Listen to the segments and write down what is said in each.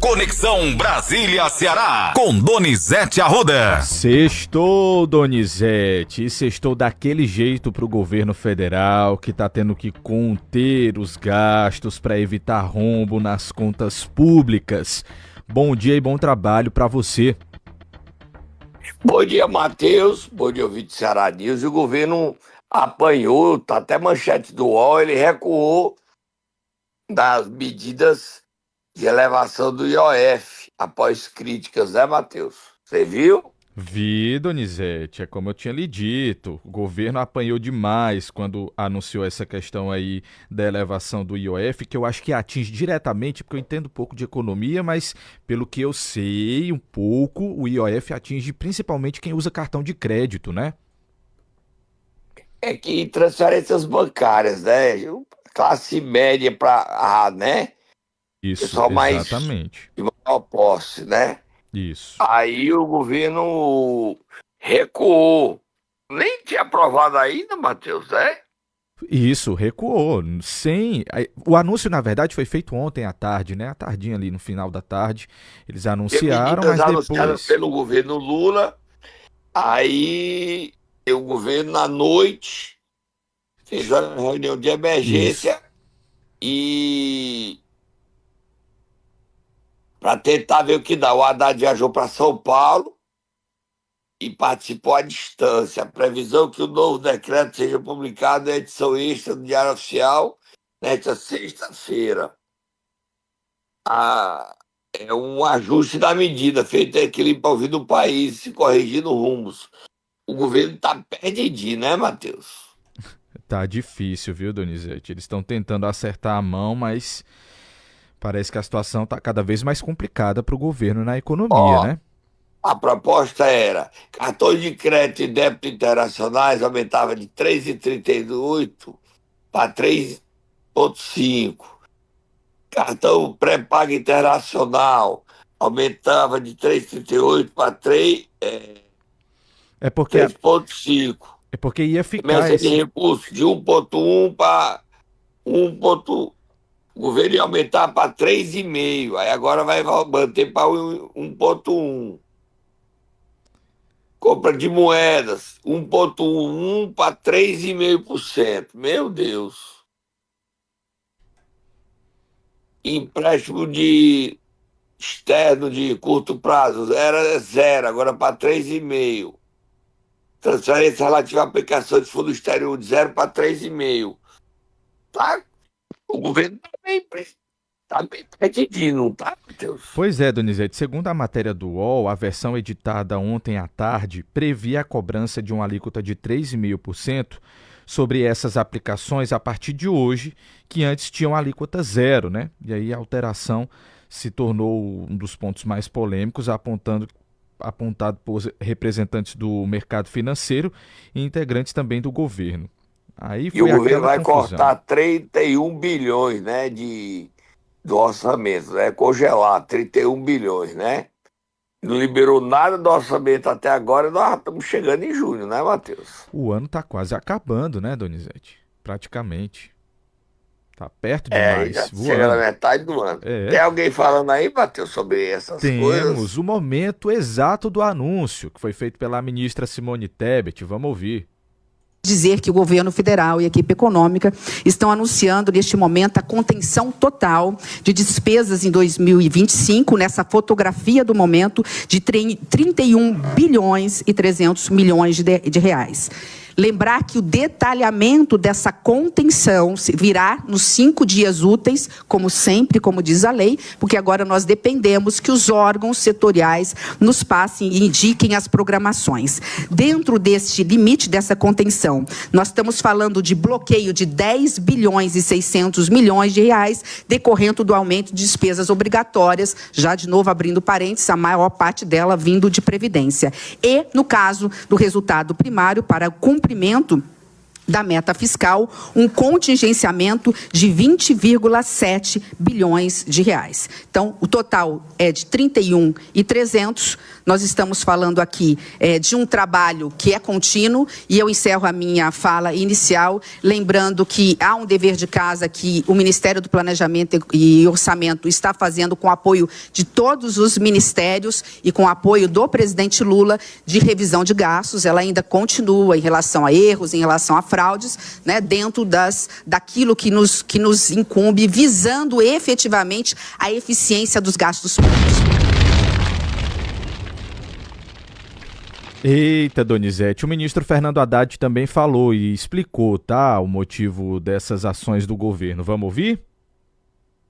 Conexão Brasília-Ceará, com Donizete Arruda. Sextou, Donizete, e sextou daquele jeito pro governo federal, que tá tendo que conter os gastos para evitar rombo nas contas públicas. Bom dia e bom trabalho para você. Bom dia, Matheus. Bom dia, ouvinte Ceará News. E o governo apanhou, tá até manchete do UOL, ele recuou das medidas de elevação do IOF, após críticas, né, Matheus? Você viu? Vi, Donizete, é como eu tinha lhe dito, o governo apanhou demais quando anunciou essa questão aí da elevação do IOF, que eu acho que atinge diretamente, porque eu entendo um pouco de economia, mas pelo que eu sei um pouco, o IOF atinge principalmente quem usa cartão de crédito, né? É que transferências bancárias, né? Classe média para, né? Isso, Pessoal mais exatamente. de maior posse, né? Isso. Aí o governo recuou. Nem tinha aprovado ainda, Matheus, né? Isso, recuou. O anúncio, na verdade, foi feito ontem à tarde, né? À tardinha ali, no final da tarde. Eles anunciaram, mas anunciadas depois... pelo governo Lula. Aí o governo, à noite, fez uma reunião de emergência e para tentar ver o que dá. O Haddad viajou para São Paulo e participou à distância. A previsão é que o novo decreto seja publicado em edição extra do Diário Oficial nesta sexta-feira. É um ajuste da medida feito em equilíbrio para ouvir do país, se corrigindo rumos. O governo está perdidinho, né, Matheus? Tá difícil, viu, Donizete? Eles estão tentando acertar a mão, mas parece que a situação tá cada vez mais complicada para o governo na economia, né? A proposta era: cartões de crédito e débito internacionais aumentava de 3,38 para 3,5. Cartão pré-pago internacional aumentava de 3,38 para É porque 3,5. ia ficar Remessa de recursos de 1,1 para 1. O governo ia aumentar para 3,5. Aí agora vai manter para 1,1. Compra de moedas, 1,1 para 3,5%. Meu Deus. Empréstimo de externo de curto prazo era 0, agora para 3,5. Transferência relativa à aplicação de fundo exterior de 0 para 3,5. Tá? O governo tá bem perdidinho, não tá, Matheus? Pois é, Donizete, segundo a matéria do UOL, a versão editada ontem à tarde previa a cobrança de uma alíquota de 3,5% sobre essas aplicações a partir de hoje, que antes tinham alíquota 0, né? E aí a alteração se tornou um dos pontos mais polêmicos, apontado por representantes do mercado financeiro e integrantes também do governo. Aí foi o governo vai confusão. cortar 31 bilhões, né, do orçamento, né? Congelar 31 bilhões, né? Não liberou nada do orçamento até agora, nós estamos chegando em junho, né, Matheus? O ano está quase acabando, né, Donizete? Praticamente. Tá perto demais. Já chega na metade do ano. Tem alguém falando aí, Matheus, sobre essas coisas? Temos o momento exato do anúncio, que foi feito pela ministra Simone Tebet. Vamos ouvir. Dizer que o governo federal e a equipe econômica estão anunciando neste momento a contenção total de despesas em 2025, nessa fotografia do momento, de 31 bilhões e 300 milhões de reais. Lembrar que o detalhamento dessa contenção virá nos 5 dias úteis, como sempre, como diz a lei, porque agora nós dependemos que os órgãos setoriais nos passem e indiquem as programações. Dentro deste limite dessa contenção, nós estamos falando de bloqueio de 10 bilhões e 600 milhões de reais, decorrendo do aumento de despesas obrigatórias, já de novo abrindo parênteses, a maior parte dela vindo de Previdência. E, no caso do resultado primário, para cumprimento da meta fiscal, um contingenciamento de 20,7 bilhões de reais. Então, o total é de 31.300. Nós estamos falando aqui de um trabalho que é contínuo, e eu encerro a minha fala inicial lembrando que há um dever de casa que o Ministério do Planejamento e Orçamento está fazendo com o apoio de todos os ministérios e com o apoio do presidente Lula de revisão de gastos. Ela ainda continua em relação a erros, em relação a fraudes, né, dentro daquilo que nos incumbe, visando efetivamente a eficiência dos gastos públicos. Eita, Donizete, o ministro Fernando Haddad também falou e explicou, tá, o motivo dessas ações do governo. Vamos ouvir?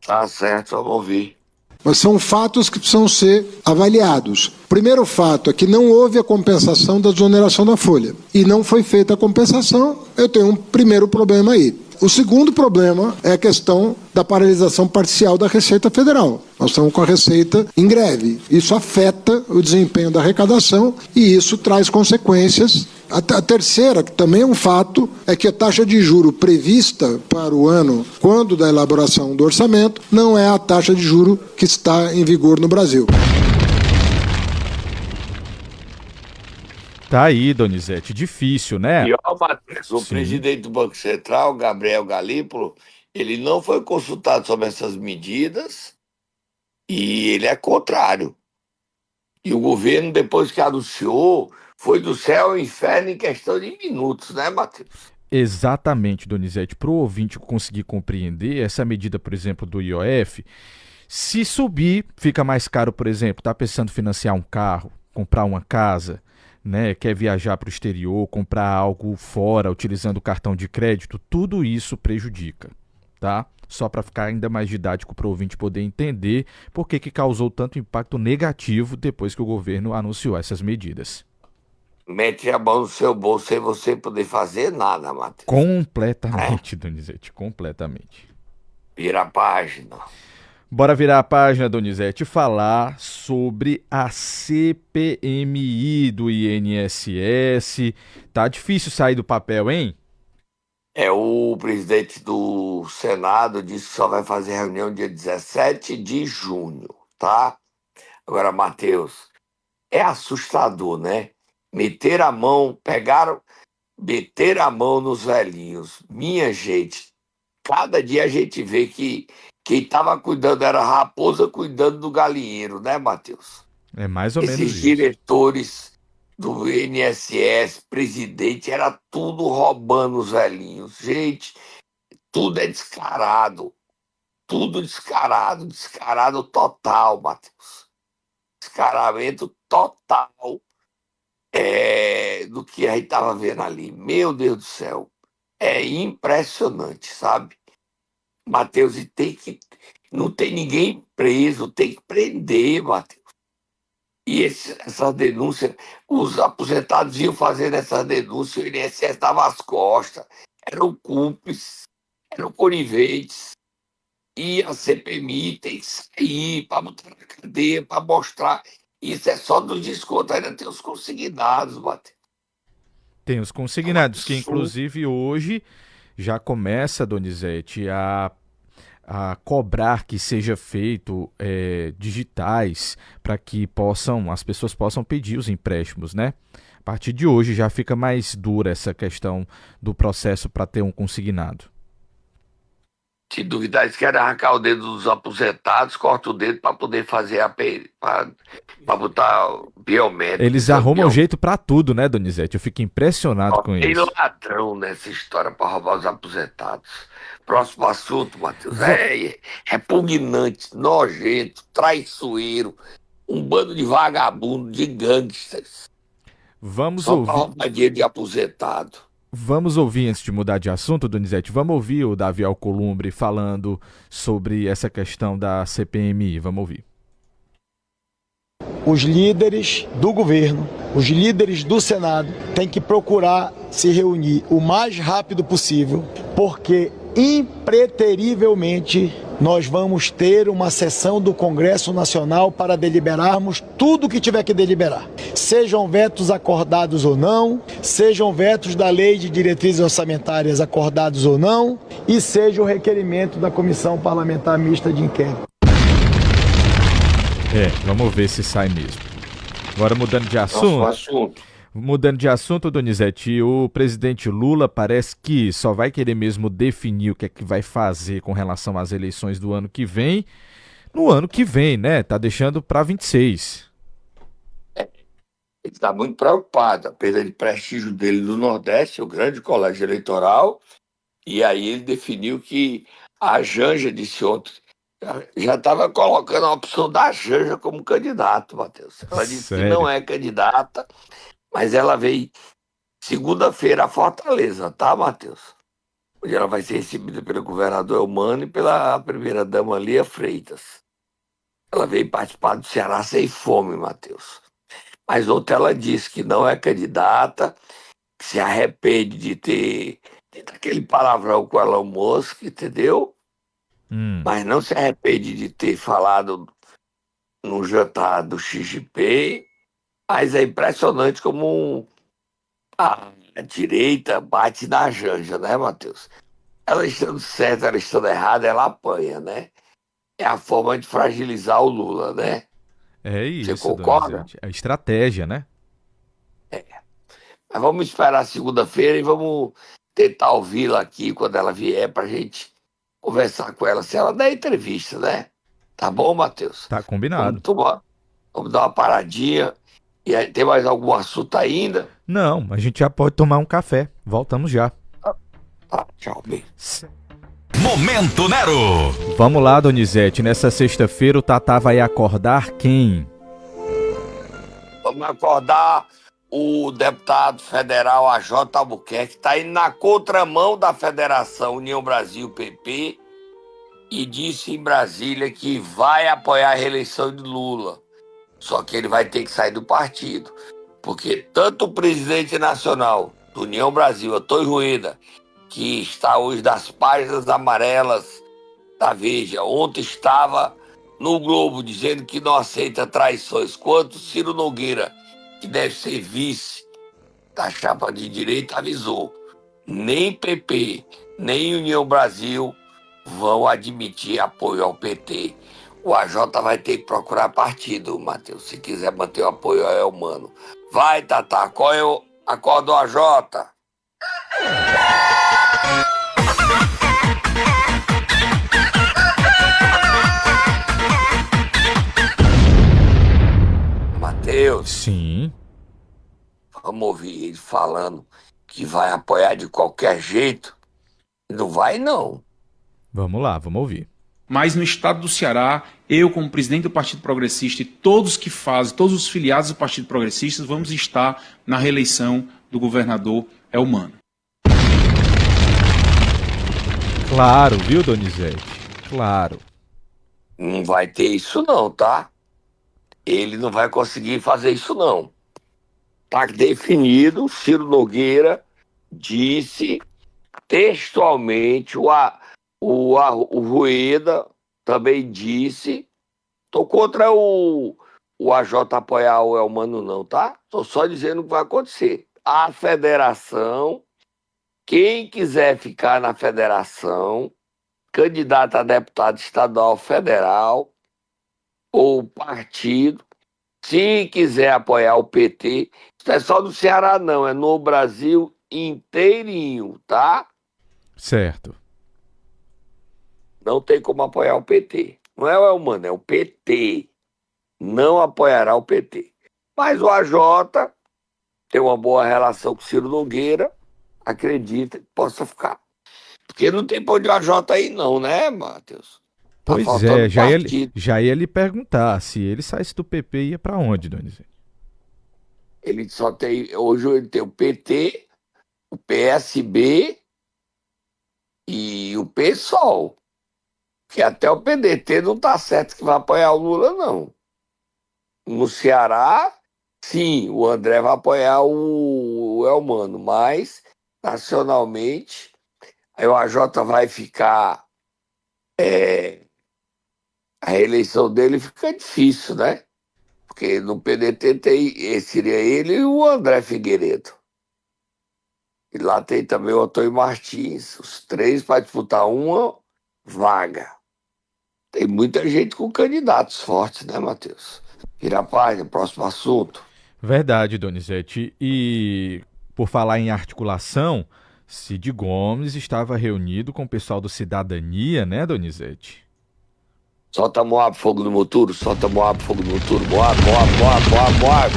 Tá certo, vamos ouvir. Mas são fatos que precisam ser avaliados. O primeiro fato é que não houve a compensação da desoneração da folha. E não foi feita a compensação, eu tenho um primeiro problema aí. O segundo problema é a questão da paralisação parcial da Receita Federal. Nós estamos com a Receita em greve. Isso afeta o desempenho da arrecadação e isso traz consequências. A terceira, que também é um fato, é que a taxa de juro prevista para o ano, quando da elaboração do orçamento, não é a taxa de juro que está em vigor no Brasil. Tá aí, Donizete, difícil, né? E ó, Matheus, o presidente do Banco Central, Gabriel Galípolo, ele não foi consultado sobre essas medidas e ele é contrário. E o governo, depois que anunciou, foi do céu ao inferno em questão de minutos, né, Matheus? Exatamente, Donizete. Para o ouvinte conseguir compreender, essa medida, por exemplo, do IOF, se subir, fica mais caro, por exemplo, está pensando em financiar um carro, comprar uma casa, né, quer viajar para o exterior, comprar algo fora, utilizando o cartão de crédito, tudo isso prejudica, tá? Só para ficar ainda mais didático para o ouvinte poder entender por que causou tanto impacto negativo depois que o governo anunciou essas medidas. Mete a mão no seu bolso sem você poder fazer nada, Matheus. Completamente, Donizete, completamente. Vira a página. Bora virar a página, Donizete, e falar sobre a CPMI do INSS. Tá difícil sair do papel, hein? O presidente do Senado disse que só vai fazer reunião dia 17 de junho, tá? Agora, Matheus, é assustador, né? Meter a mão nos velhinhos. Minha gente, cada dia a gente vê que quem estava cuidando era a raposa cuidando do galinheiro, né, Matheus? É mais ou menos Esses isso. diretores do INSS, presidente, era tudo roubando os velhinhos. Gente, tudo é descarado. Tudo descarado. Descarado total, Matheus. Descaramento total do que a gente estava vendo ali. Meu Deus do céu. É impressionante, sabe? Matheus, e não tem ninguém preso, tem que prender, Matheus. E essa denúncia, os aposentados iam fazendo essa denúncia, o INSS estava às costas, eram cúmplices, eram coniventes. E a CPMI tem que sair para botar na cadeia, para mostrar. Isso é só dos descontos, ainda tem os consignados, Matheus. Tem os consignados, que inclusive hoje já começa, Donizete, a cobrar que seja feito digitais para que as pessoas possam pedir os empréstimos, né? A partir de hoje já fica mais dura essa questão do processo para ter um consignado. Se duvidar, eles querem arrancar o dedo dos aposentados, corta o dedo para poder fazer para botar biométrico. Eles arrumam jeito para tudo, né, Donizete? Eu fico impressionado com isso. Tem ladrão nessa história para roubar os aposentados. Próximo assunto, Matheus. É repugnante, nojento, traiçoeiro, um bando de vagabundo, de gangsters. Vamos só ouvir. Para roubar dinheiro de aposentado. Vamos ouvir, antes de mudar de assunto, Donizete, vamos ouvir o Davi Alcolumbre falando sobre essa questão da CPMI. Vamos ouvir. Os líderes do governo, os líderes do Senado têm que procurar se reunir o mais rápido possível, porque impreterivelmente nós vamos ter uma sessão do Congresso Nacional para deliberarmos tudo o que tiver que deliberar. Sejam vetos acordados ou não, sejam vetos da Lei de Diretrizes Orçamentárias acordados ou não, e seja o requerimento da Comissão Parlamentar Mista de Inquérito. Vamos ver se sai mesmo. Agora mudando de assunto. Mudando de assunto, Donizete, o presidente Lula parece que só vai querer mesmo definir o que é que vai fazer com relação às eleições do ano que vem, no ano que vem, né? Tá deixando para 26. Ele está muito preocupado, a perda de prestígio dele no Nordeste, o grande colégio eleitoral, e aí ele definiu que a Janja disse ontem, já estava colocando a opção da Janja como candidato, Matheus. Ela disse Sério? que não é candidata, mas ela veio segunda-feira a Fortaleza, tá, Matheus? Onde ela vai ser recebida pelo governador Elmano e pela primeira-dama Lia Freitas. Ela veio participar do Ceará Sem Fome, Matheus. Mas ontem ela disse que não é candidata, que se arrepende de ter dito aquele palavrão com o Elon Musk, entendeu? Mas não se arrepende de ter falado no jantar do Xi Jinping. Mas é impressionante como a direita bate na Janja, né, Matheus? Ela estando certa, ela estando errada, ela apanha, né? É a forma de fragilizar o Lula, né? É isso, Você concorda? Donizete. É estratégia, né? Mas vamos esperar segunda-feira e vamos tentar ouvi-la aqui quando ela vier pra gente conversar com ela, se ela der entrevista, né? Tá bom, Matheus? Tá combinado. Vamos dar uma paradinha. E aí, tem mais algum assunto ainda? Não, a gente já pode tomar um café. Voltamos já. Tá, tchau, bem. Momento Nero. Vamos lá, Donizete. Nessa sexta-feira o Tatá vai acordar quem? Vamos acordar o deputado federal AJ Albuquerque, que está indo na contramão da Federação União Brasil PP e disse em Brasília que vai apoiar a reeleição de Lula. Só que ele vai ter que sair do partido, porque tanto o presidente nacional do União Brasil, Antônio Rueda, que está hoje das páginas amarelas da Veja, ontem estava no Globo dizendo que não aceita traições, quanto Ciro Nogueira, que deve ser vice da chapa de direita, avisou. Nem PP, nem União Brasil vão admitir apoio ao PT. O AJ vai ter que procurar partido, Matheus, se quiser manter o apoio ao Elmano. Vai, Tatá, qual é o acordo do AJ? Matheus, Sim. vamos ouvir ele falando que vai apoiar de qualquer jeito. Não vai, não. Vamos lá, vamos ouvir. Mas no estado do Ceará, eu, como presidente do Partido Progressista e todos que fazem, todos os filiados do Partido Progressista, vamos estar na reeleição do governador Elmano. Claro, viu, Donizete? Claro. Não vai ter isso não, tá? Ele não vai conseguir fazer isso não. Tá definido, Ciro Nogueira disse textualmente, o Rueda também disse, tô contra o AJ apoiar o Elmano não, tá? Tô só dizendo o que vai acontecer. A federação, quem quiser ficar na federação, candidato a deputado estadual federal ou partido, se quiser apoiar o PT, isso não é só do Ceará não, é no Brasil inteirinho, tá? Certo. Não tem como apoiar o PT. Não é o Elmano, é o PT. Não apoiará o PT. Mas o AJ tem uma boa relação com o Ciro Nogueira, acredita que possa ficar. Porque não tem pra onde o AJ aí não, né, Matheus? Tá Pois faltando é, partido. já ia lhe perguntar se ele saísse do PP ia pra onde, Donizete? Ele só tem, hoje ele tem o PT, o PSB e o PSOL. Que até o PDT não tá certo que vai apoiar o Lula, não. No Ceará, sim, o André vai apoiar o Elmano, mas nacionalmente, aí o AJ vai ficar a reeleição dele fica difícil, né? Porque no PDT seria ele e o André Figueiredo. E lá tem também o Antônio Martins, os três para disputar uma vaga. Tem muita gente com candidatos fortes, né, Matheus? Vira a página, próximo assunto. Verdade, Donizete. E por falar em articulação, Cid Gomes estava reunido com o pessoal do Cidadania, né, Donizete? Solta Moab, fogo no motor, solta Moab, fogo no motor, Moab, Moab, Moab, Moab, Moab.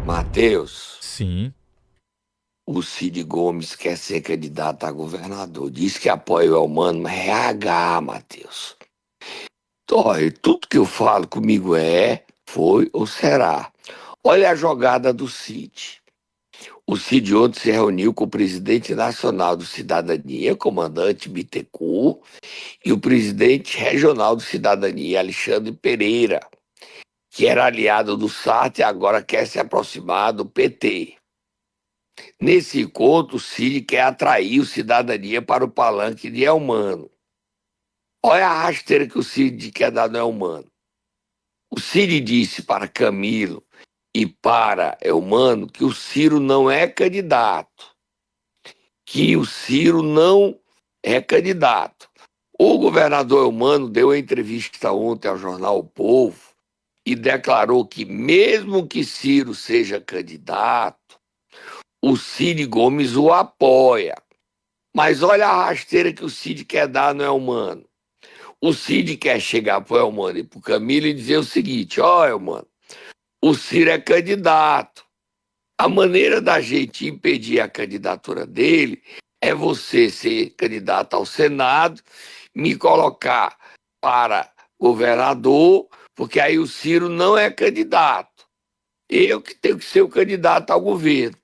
Matheus, Sim. o Cid Gomes quer ser candidato a governador. Diz que apoia o Elmano, mas é H, Matheus. Olha, tudo que eu falo comigo foi ou será. Olha a jogada do Cid. O Cid ontem se reuniu com o presidente nacional do Cidadania, comandante Bittencourt, e o presidente regional do Cidadania, Alexandre Pereira, que era aliado do Sarto e agora quer se aproximar do PT. Nesse encontro, o Cid quer atrair o Cidadania para o palanque de Elmano. Olha a rasteira que o Cid quer dar no Elmano. O Cid disse para Camilo e para Elmano que o Ciro não é candidato. Que o Ciro não é candidato. O governador Elmano deu uma entrevista ontem ao jornal O Povo e declarou que mesmo que Ciro seja candidato, o Cid Gomes o apoia. Mas olha a rasteira que o Cid quer dar no Elmano. O Cid quer chegar pro Elmano e pro Camilo e dizer o seguinte: ó, Elmano, o Ciro é candidato. A maneira da gente impedir a candidatura dele é você ser candidato ao Senado, me colocar para governador, porque aí o Ciro não é candidato. Eu que tenho que ser o candidato ao governo.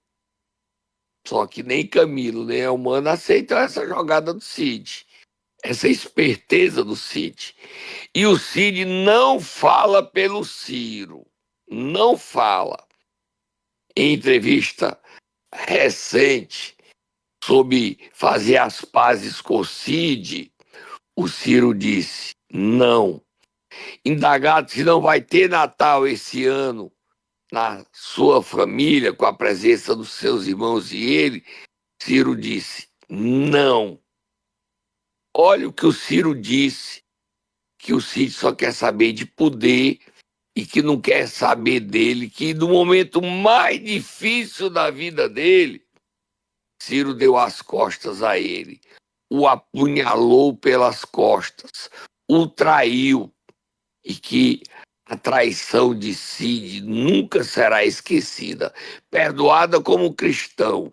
Só que nem Camilo, nem Elmano aceitam essa jogada do Cid. Essa esperteza do Cid. E o Cid não fala pelo Ciro. Não fala. Em entrevista recente sobre fazer as pazes com o Cid, o Ciro disse não. Indagado se não vai ter Natal esse ano na sua família, com a presença dos seus irmãos e ele, Ciro disse não. Olha o que o Ciro disse, que o Cid só quer saber de poder e que não quer saber dele, que no momento mais difícil da vida dele, Ciro deu as costas a ele, o apunhalou pelas costas, o traiu, e que a traição de Cid nunca será esquecida, perdoada como cristão,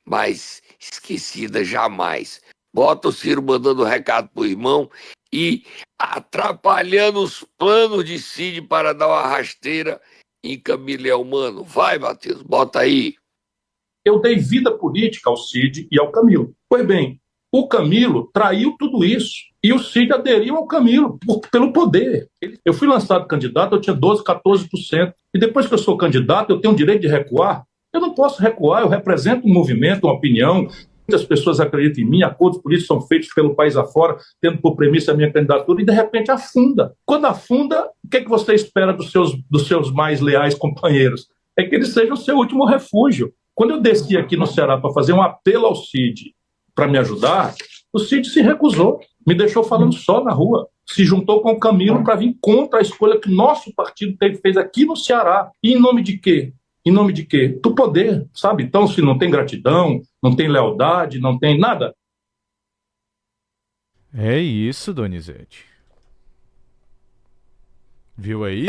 mas esquecida jamais. Bota o Ciro mandando recado pro irmão e atrapalhando os planos de Cid para dar uma rasteira em Camilo Elmano. Vai, Matheus, bota aí. Eu dei vida política ao Cid e ao Camilo. Pois bem, o Camilo traiu tudo isso e o Cid aderiu ao Camilo pelo poder. Eu fui lançado candidato, eu tinha 12%, 14%. E depois que eu sou candidato, eu tenho o direito de recuar? Eu não posso recuar, eu represento um movimento, uma opinião. Muitas pessoas acreditam em mim, acordos políticos são feitos pelo país afora, tendo por premissa a minha candidatura, e de repente afunda. Quando afunda, o que é que você espera dos seus mais leais companheiros? É que eles sejam o seu último refúgio. Quando eu desci aqui no Ceará para fazer um apelo ao Cid para me ajudar, o Cid se recusou, me deixou falando só na rua, se juntou com o Camilo para vir contra a escolha que nosso partido fez aqui no Ceará. E em nome de quê? Em nome de quê? Do poder, sabe? Então, se não tem gratidão, não tem lealdade, não tem nada. É isso, Donizete. Viu aí?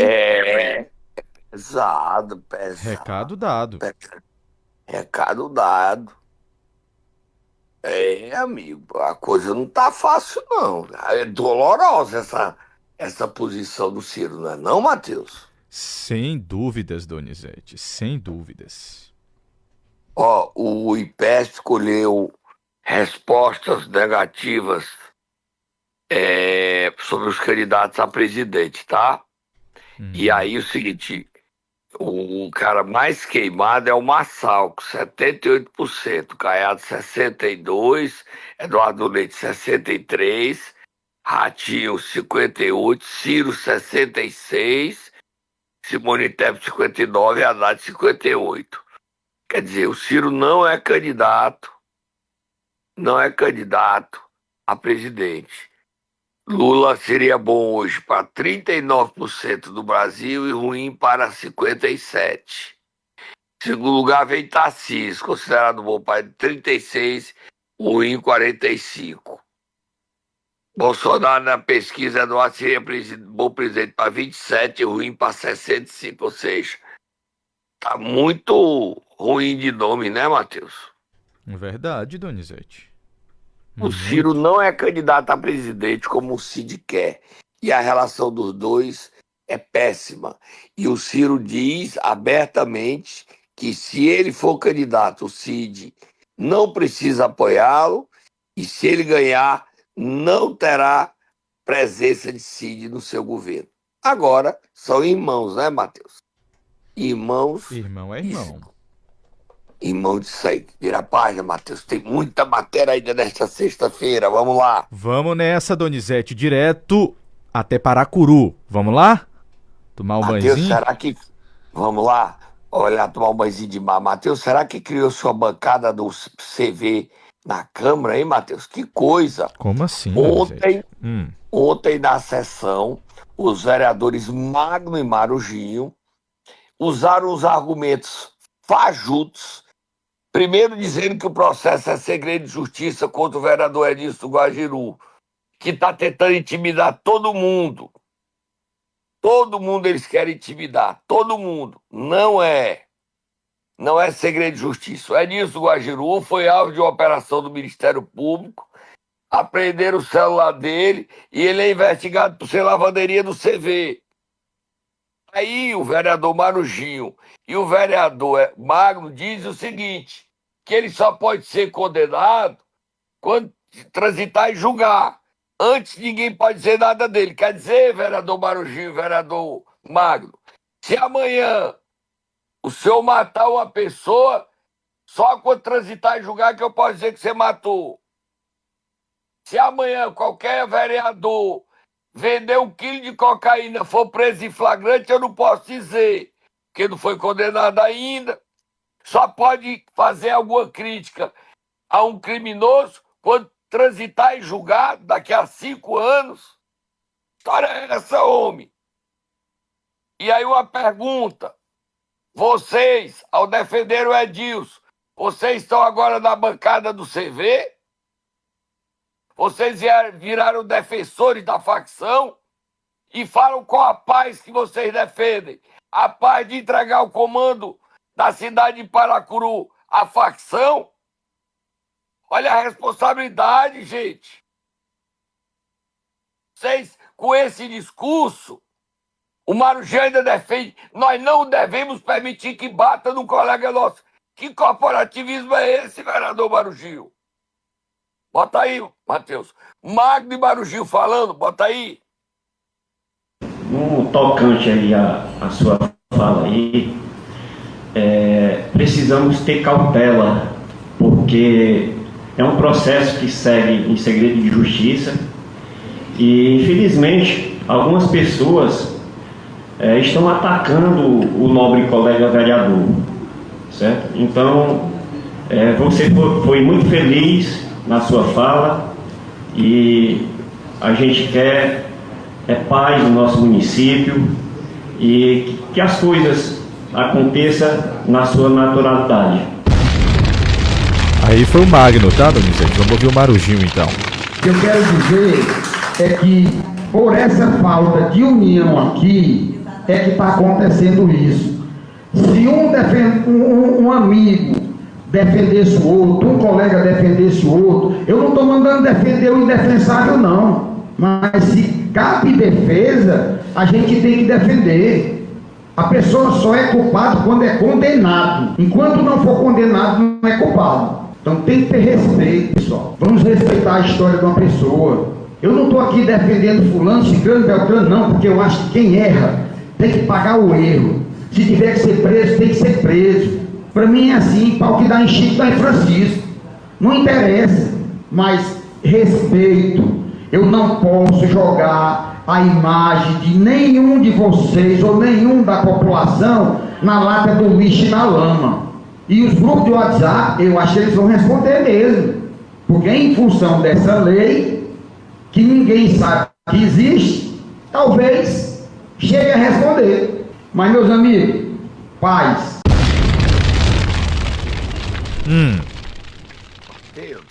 Pesado. Recado dado. Recado dado. Amigo, a coisa não tá fácil, não. É dolorosa essa posição do Ciro, não é não, Matheus? Sem dúvidas, Donizete, sem dúvidas. Ó, o IPESP escolheu respostas negativas sobre os candidatos a presidente, tá? E aí o seguinte, O cara mais queimado é o Marçal, com 78%, Caiado 62%, Eduardo Leite 63%, Ratinho 58%, Ciro 66%, Simone Tebet 59% e Haddad 58%. Quer dizer, o Ciro não é candidato a presidente. Lula seria bom hoje para 39% do Brasil e ruim para 57%. Em segundo lugar vem Tarcísio, considerado bom para 36%, ruim 45%. Bolsonaro na pesquisa Eduardo seria bom presidente para 27%, ruim para 65%. Ou seja, tá muito ruim de nome, né, Matheus? Verdade, Donizete. O Ciro não é candidato a presidente como o Cid quer. E a relação dos dois é péssima. E o Ciro diz abertamente que se ele for candidato, o Cid não precisa apoiá-lo. E se ele ganhar, não terá presença de Cid no seu governo. Agora, são irmãos, né, Matheus? Irmãos. Irmão é irmão. Irmão de sangue. Vira a página, Matheus. Tem muita matéria ainda nesta sexta-feira. Vamos lá. Vamos nessa, Donizete. Direto até Paracuru. Vamos lá? Tomar um Matheus, banhozinho? será que... Vamos lá. Olha, tomar um banhozinho de mar. Matheus, será que criou sua bancada do CV na Câmara, hein, Matheus? Que coisa. Como assim, Ontem na sessão, os vereadores Magno e Marujinho usaram os argumentos fajutos. Primeiro dizendo que o processo é segredo de justiça contra o vereador Edilson Guajiru, que está tentando intimidar todo mundo. Todo mundo eles querem intimidar, todo mundo. Não é segredo de justiça. O Edilson Guajiru foi alvo de uma operação do Ministério Público, apreenderam o celular dele e ele é investigado por ser lavanderia do CV. Aí o vereador Marujinho e o vereador Magno dizem o seguinte, que ele só pode ser condenado quando transitar e julgar. Antes ninguém pode dizer nada dele. Quer dizer, vereador Marujinho, vereador Magno, se amanhã o senhor matar uma pessoa, só quando transitar e julgar que eu posso dizer que você matou. Se amanhã qualquer vereador vender 1 quilo de cocaína, for preso em flagrante, eu não posso dizer, porque não foi condenado ainda. Só pode fazer alguma crítica a um criminoso quando transitar e julgar daqui a 5 anos. Que história é essa, homem? E aí uma pergunta. Vocês, ao defender o Edilson, vocês estão agora na bancada do CV? Vocês viraram defensores da facção e falam qual a paz que vocês defendem. A paz de entregar o comando da cidade de Paracuru à facção? Olha a responsabilidade, gente. Vocês, com esse discurso, o Marujinho ainda defende, nós não devemos permitir que bata num colega nosso. Que corporativismo é esse, vereador Marujinho? Bota aí, Matheus. Magno e Marujinho falando, bota aí. No tocante aí a sua fala aí, precisamos ter cautela, porque é um processo que segue em segredo de justiça e, infelizmente, algumas pessoas estão atacando o nobre colega vereador, certo? Então, você foi muito feliz na sua fala e a gente quer paz no nosso município e que as coisas aconteçam na sua naturalidade. Aí foi o Magno, tá, Donizete? Vamos ouvir o Marujinho, então. O que eu quero dizer é que, por essa falta de união aqui, é que está acontecendo isso. Se um amigo defendesse o outro, um colega defendesse o outro, eu não estou mandando defender o indefensável, não. Mas se cabe defesa, a gente tem que defender. A pessoa só é culpada quando é condenado. Enquanto não for condenado, não é culpado. Então tem que ter respeito, pessoal. Vamos respeitar a história de uma pessoa. Eu não estou aqui defendendo fulano, ciclano, beltrano, não, porque eu acho que quem erra tem que pagar o erro. Se tiver que ser preso, tem que ser preso. Para mim é assim, pau que dá em Chico, dá em Francisco. Não interessa, mas respeito. Eu não posso jogar a imagem de nenhum de vocês ou nenhum da população na lata do lixo e na lama. E os grupos de WhatsApp, eu acho que eles vão responder mesmo. Porque em função dessa lei, que ninguém sabe que existe, talvez chegue a responder. Mas, meus amigos, paz. Deus,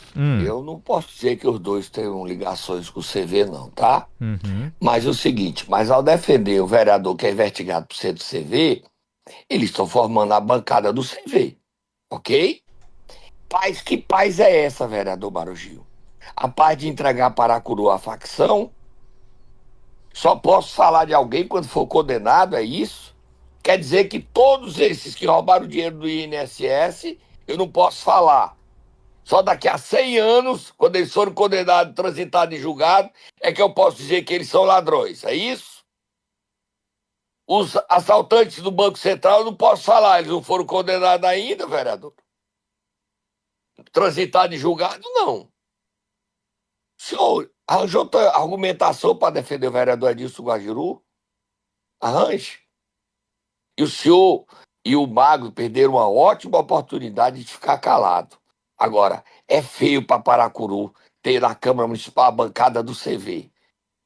eu não posso dizer que os dois tenham ligações com o CV, não, tá? Mas é o seguinte, mas ao defender o vereador que é investigado por ser do CV, eles estão formando a bancada do CV, ok? Paz, que paz é essa, vereador Marugio? A paz de entregar Paracuru à facção? Só posso falar de alguém quando for condenado, é isso? Quer dizer que todos esses que roubaram o dinheiro do INSS, eu não posso falar. Só daqui a 100 anos, quando eles forem condenados, transitados e julgados, é que eu posso dizer que eles são ladrões, é isso? Os assaltantes do Banco Central, eu não posso falar, eles não foram condenados ainda, vereador? Transitado e julgado, não. O senhor arranjou outra argumentação para defender o vereador Edilson Guajiru? Arranje. E o senhor e o Magro perderam uma ótima oportunidade de ficar calado. Agora, é feio para Paracuru ter na Câmara Municipal a bancada do CV.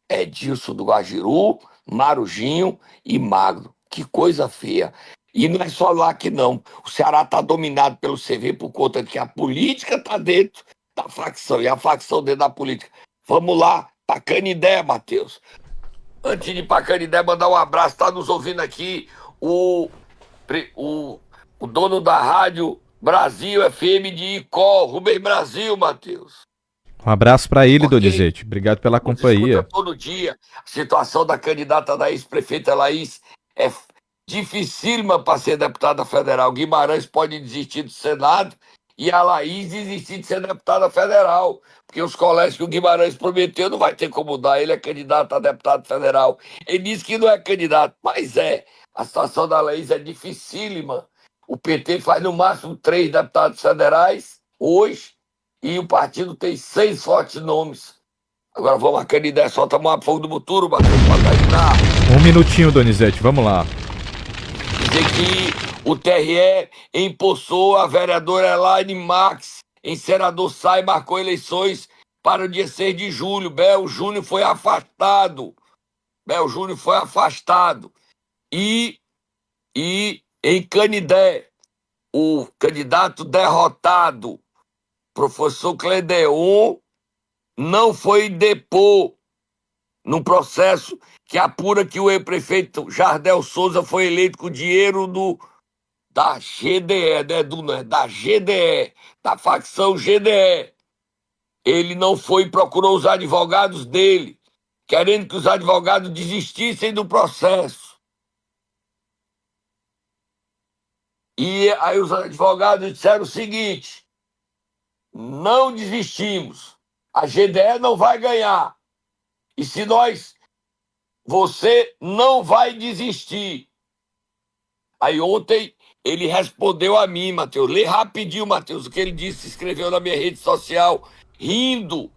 Edilson do Guajiru, Marujinho e Magro. Que coisa feia. E não é só lá que não. O Ceará está dominado pelo CV por conta de que a política está dentro da facção e a facção dentro da política. Vamos lá, para Canindé, Matheus. Antes de ir para Canindé, mandar um abraço, está nos ouvindo aqui o dono da rádio Brasil FM de Icó, Rubem Brasil, Matheus. Um abraço para ele, Donizete. Obrigado pela companhia. Todo dia, a situação da candidata da ex-prefeita Laís é dificílima para ser deputada federal. Guimarães pode desistir do Senado e a Laís desistir de ser deputada federal, porque os colégios que o Guimarães prometeu não vai ter como dar. Ele é candidato a deputado federal. Ele disse que não é candidato, mas é. A situação da Laís é dificílima. O PT faz no máximo 3 deputados federais hoje e o partido tem 6 fortes nomes. Agora vamos a Canindé, solta a fogo do Muturo, Matheus, para terminar. Um minutinho, Donizete, vamos lá. Dizer que o TRE empossou a vereadora Elaine Max em Senador Sá e marcou eleições para o dia 6 de julho. Bel Júnior foi afastado. E em Canindé, o candidato derrotado, professor Cledeon, não foi depor num processo que apura que o ex-prefeito Jardel Souza foi eleito com dinheiro da GDE, da GDE, da facção GDE. Ele não foi e procurou os advogados dele, querendo que os advogados desistissem do processo. E aí os advogados disseram o seguinte: não desistimos, a GDE não vai ganhar. E se você não vai desistir. Aí ontem ele respondeu a mim, Matheus. Lê rapidinho, Matheus, o que ele disse, escreveu na minha rede social, rindo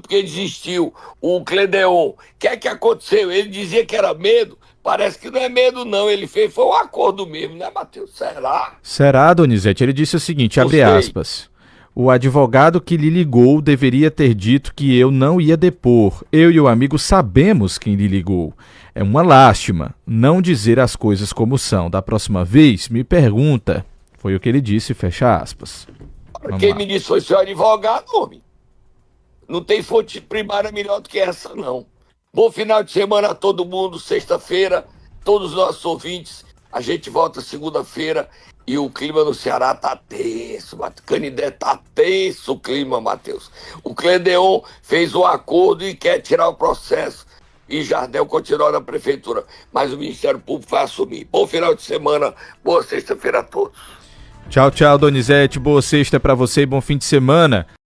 porque desistiu. O Cledeon, o que é que aconteceu? Ele dizia que era medo. Parece que não é medo, não. Ele fez, foi um acordo mesmo, né, Matheus? Será? Será, Donizete? Ele disse o seguinte, abre aspas. O advogado que lhe ligou deveria ter dito que eu não ia depor. Eu e o amigo sabemos quem lhe ligou. É uma lástima não dizer as coisas como são. Da próxima vez, me pergunta. Foi o que ele disse, fecha aspas. Quem me disse foi seu advogado, homem. Não tem fonte primária melhor do que essa, não. Bom final de semana a todo mundo. Sexta-feira, todos os nossos ouvintes. A gente volta segunda-feira. E o clima no Ceará tá tenso, Canindé tá tenso o clima, Matheus. O Cledeon fez um acordo e quer tirar o processo. E Jardel continua na prefeitura. Mas o Ministério Público vai assumir. Bom final de semana, boa sexta-feira a todos. Tchau, tchau, Donizete. Boa sexta pra você e bom fim de semana.